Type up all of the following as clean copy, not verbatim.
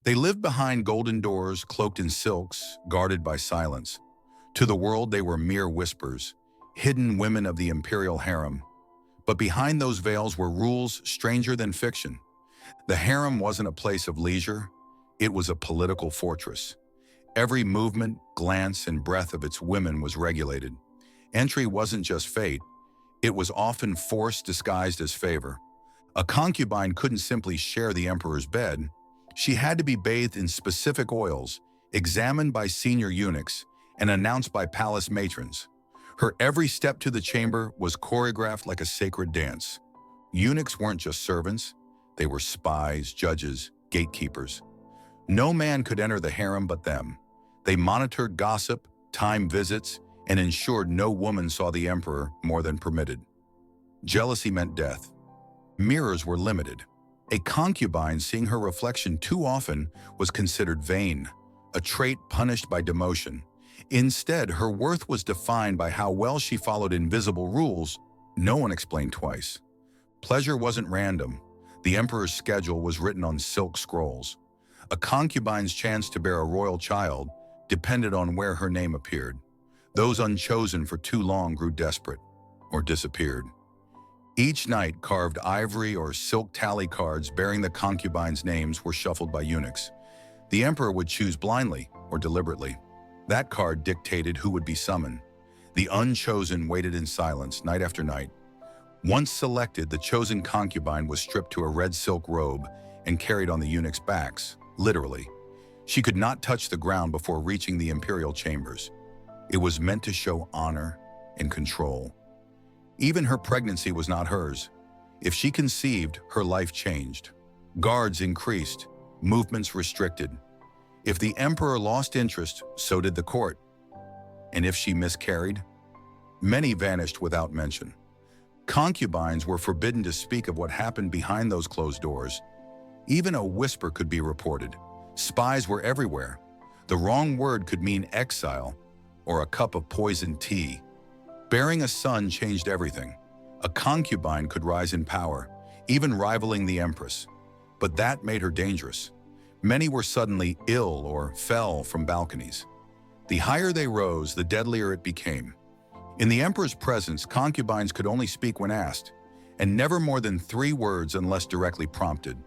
They lived behind golden doors, cloaked in silks, guarded by silence. To the world, they were mere whispers, hidden women of the Imperial Harem. But behind those veils were rules stranger than fiction. The harem wasn't a place of leisure, it was a political fortress. Every movement, glance, and breath of its women was regulated. Entry wasn't just fate, it was often force disguised as favor. A concubine couldn't simply share the emperor's bed. She had to be bathed in specific oils, examined by senior eunuchs, and announced by palace matrons. Her every step to the chamber was choreographed like a sacred dance. Eunuchs weren't just servants, they were spies, judges, gatekeepers. No man could enter the harem but them. They monitored gossip, timed visits, and ensured no woman saw the emperor more than permitted. Jealousy meant death. Mirrors were limited. A concubine seeing her reflection too often was considered vain, a trait punished by demotion. Instead, her worth was defined by how well she followed invisible rules no one explained twice. Pleasure wasn't random. The emperor's schedule was written on silk scrolls. A concubine's chance to bear a royal child depended on where her name appeared. Those unchosen for too long grew desperate or disappeared. Each night, carved ivory or silk tally cards bearing the concubines' names were shuffled by eunuchs. The emperor would choose blindly or deliberately. That card dictated who would be summoned. The unchosen waited in silence night after night. Once selected, the chosen concubine was stripped to a red silk robe and carried on the eunuchs' backs, literally. She could not touch the ground before reaching the imperial chambers. It was meant to show honor and control. Even her pregnancy was not hers. If she conceived, her life changed. Guards increased, movements restricted. If the emperor lost interest, so did the court. And if she miscarried, many vanished without mention. Concubines were forbidden to speak of what happened behind those closed doors. Even a whisper could be reported. Spies were everywhere. The wrong word could mean exile or a cup of poisoned tea. Bearing a son changed everything. A concubine could rise in power, even rivaling the empress. But that made her dangerous. Many were suddenly ill or fell from balconies. The higher they rose, the deadlier it became. In the emperor's presence, concubines could only speak when asked, and never more than 3 words unless directly prompted.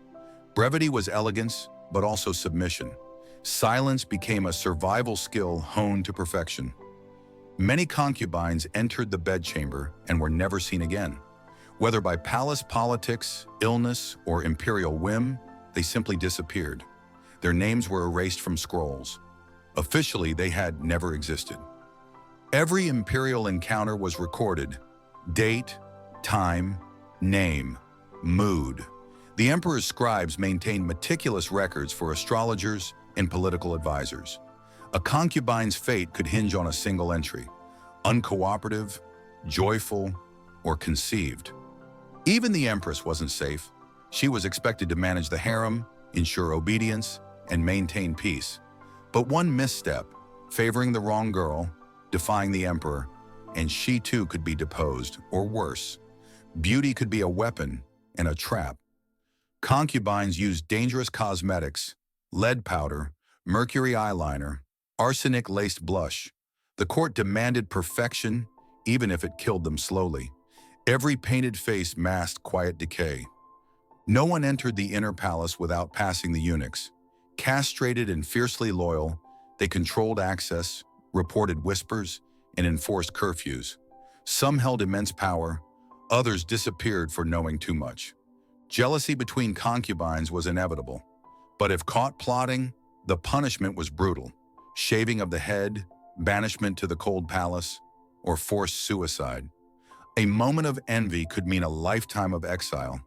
Brevity was elegance, but also submission. Silence became a survival skill honed to perfection. Many concubines entered the bedchamber and were never seen again. Whether by palace politics, illness, or imperial whim, they simply disappeared. Their names were erased from scrolls. Officially, they had never existed. Every imperial encounter was recorded: date, time, name, mood. The emperor's scribes maintained meticulous records for astrologers and political advisors. A concubine's fate could hinge on a single entry: uncooperative, joyful, or conceived. Even the empress wasn't safe. She was expected to manage the harem, ensure obedience, and maintain peace. But one misstep, favoring the wrong girl, defying the emperor, and she too could be deposed, or worse. Beauty could be a weapon and a trap. Concubines used dangerous cosmetics, lead powder, mercury eyeliner, arsenic-laced blush. The court demanded perfection, even if it killed them slowly. Every painted face masked quiet decay. No one entered the inner palace without passing the eunuchs. Castrated and fiercely loyal, they controlled access, reported whispers, and enforced curfews. Some held immense power, others disappeared for knowing too much. Jealousy between concubines was inevitable, but if caught plotting, the punishment was brutal: shaving of the head, banishment to the cold palace, or forced suicide. A moment of envy could mean a lifetime of exile.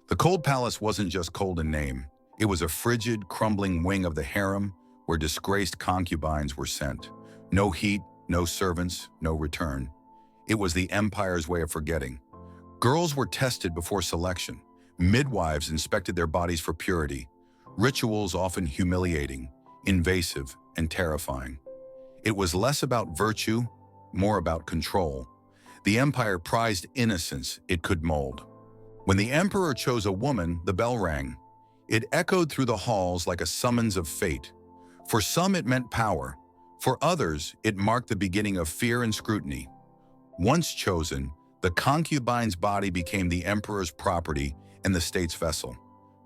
The cold palace wasn't just cold in name. It was a frigid, crumbling wing of the harem where disgraced concubines were sent. No heat, no servants, no return. It was the empire's way of forgetting. Girls were tested before selection. Midwives inspected their bodies for purity. Rituals often humiliating, invasive, and terrifying. It was less about virtue, more about control. The empire prized innocence it could mold. When the emperor chose a woman, the bell rang. It echoed through the halls like a summons of fate. For some, it meant power. For others, it marked the beginning of fear and scrutiny. Once chosen, the concubine's body became the emperor's property and the state's vessel.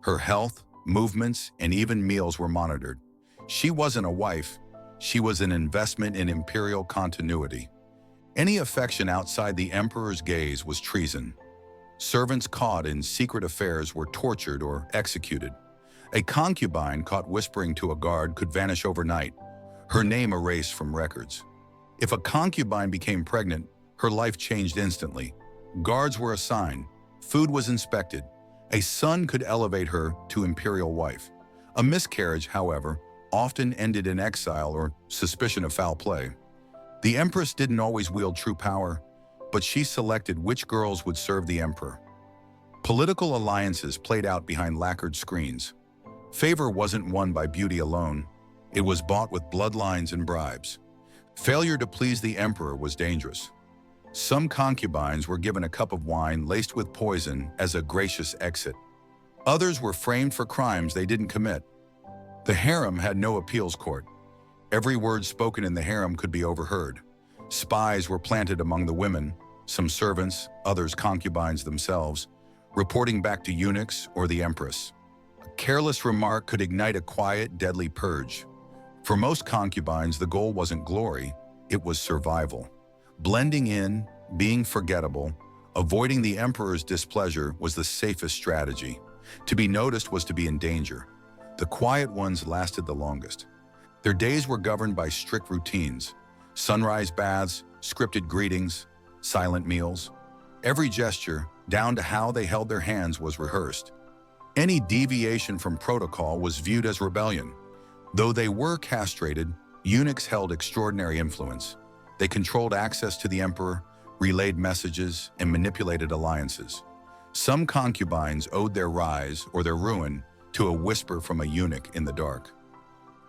Her health, movements, and even meals were monitored. She wasn't a wife, she was an investment in imperial continuity. Any affection outside the emperor's gaze was treason. Servants caught in secret affairs were tortured or executed. A concubine caught whispering to a guard could vanish overnight, her name erased from records. If a concubine became pregnant, her life changed instantly. Guards were assigned, food was inspected. A son could elevate her to imperial wife. A miscarriage, however, often ended in exile or suspicion of foul play. The empress didn't always wield true power, but she selected which girls would serve the emperor. Political alliances played out behind lacquered screens. Favor wasn't won by beauty alone. It was bought with bloodlines and bribes. Failure to please the emperor was dangerous. Some concubines were given a cup of wine laced with poison as a gracious exit. Others were framed for crimes they didn't commit. The harem had no appeals court. Every word spoken in the harem could be overheard. Spies were planted among the women, some servants, others concubines themselves, reporting back to eunuchs or the empress. A careless remark could ignite a quiet, deadly purge. For most concubines, the goal wasn't glory, it was survival. Blending in, being forgettable, avoiding the emperor's displeasure was the safest strategy. To be noticed was to be in danger. The quiet ones lasted the longest. Their days were governed by strict routines. Sunrise baths, scripted greetings, silent meals. Every gesture, down to how they held their hands, was rehearsed. Any deviation from protocol was viewed as rebellion. Though they were castrated, eunuchs held extraordinary influence. They controlled access to the emperor, relayed messages, and manipulated alliances. Some concubines owed their rise or their ruin to a whisper from a eunuch in the dark.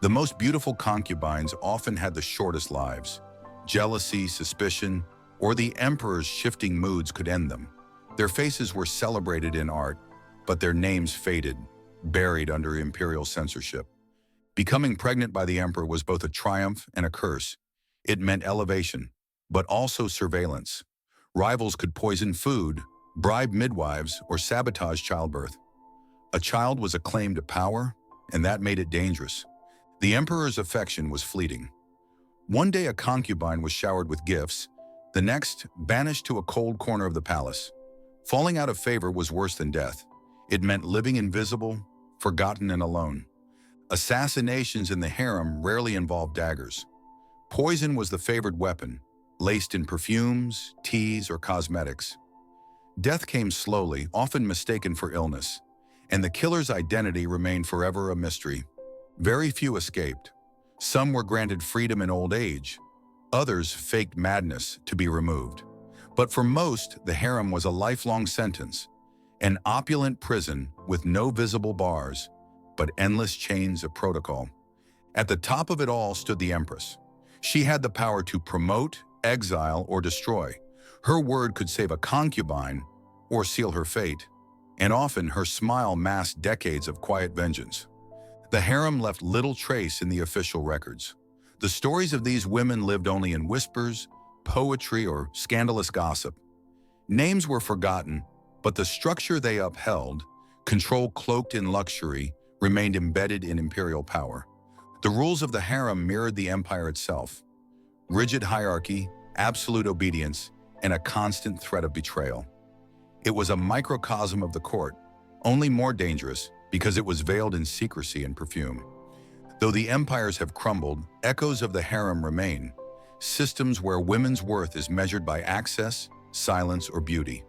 The most beautiful concubines often had the shortest lives. Jealousy, suspicion, or the emperor's shifting moods could end them. Their faces were celebrated in art, but their names faded, buried under imperial censorship. Becoming pregnant by the emperor was both a triumph and a curse. It meant elevation, but also surveillance. Rivals could poison food, bribe midwives, or sabotage childbirth. A child was a claim to power, and that made it dangerous. The emperor's affection was fleeting. One day a concubine was showered with gifts, the next banished to a cold corner of the palace. Falling out of favor was worse than death. It meant living invisible, forgotten, and alone. Assassinations in the harem rarely involved daggers. Poison was the favored weapon, laced in perfumes, teas, or cosmetics. Death came slowly, often mistaken for illness, and the killer's identity remained forever a mystery. Very few escaped. Some were granted freedom in old age. Others faked madness to be removed. But for most, the harem was a lifelong sentence, an opulent prison with no visible bars, but endless chains of protocol. At the top of it all stood the empress. She had the power to promote, exile, or destroy. Her word could save a concubine or seal her fate, and often her smile masked decades of quiet vengeance. The harem left little trace in the official records. The stories of these women lived only in whispers, poetry, or scandalous gossip. Names were forgotten, but the structure they upheld, control cloaked in luxury, remained embedded in imperial power. The rules of the harem mirrored the empire itself. Rigid hierarchy, absolute obedience, and a constant threat of betrayal. It was a microcosm of the court, only more dangerous because it was veiled in secrecy and perfume. Though the empires have crumbled, echoes of the harem remain, systems where women's worth is measured by access, silence, or beauty.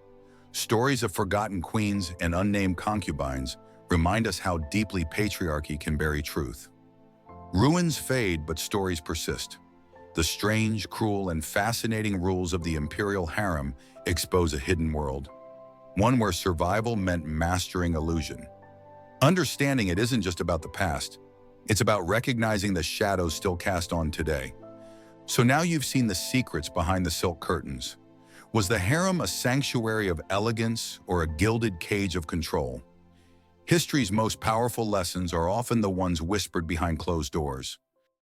Stories of forgotten queens and unnamed concubines remind us how deeply patriarchy can bury truth. Ruins fade, but stories persist. The strange, cruel, and fascinating rules of the imperial harem expose a hidden world, one where survival meant mastering illusion. Understanding it isn't just about the past, it's about recognizing the shadows still cast on today. So now you've seen the secrets behind the silk curtains. Was the harem a sanctuary of elegance or a gilded cage of control? History's most powerful lessons are often the ones whispered behind closed doors.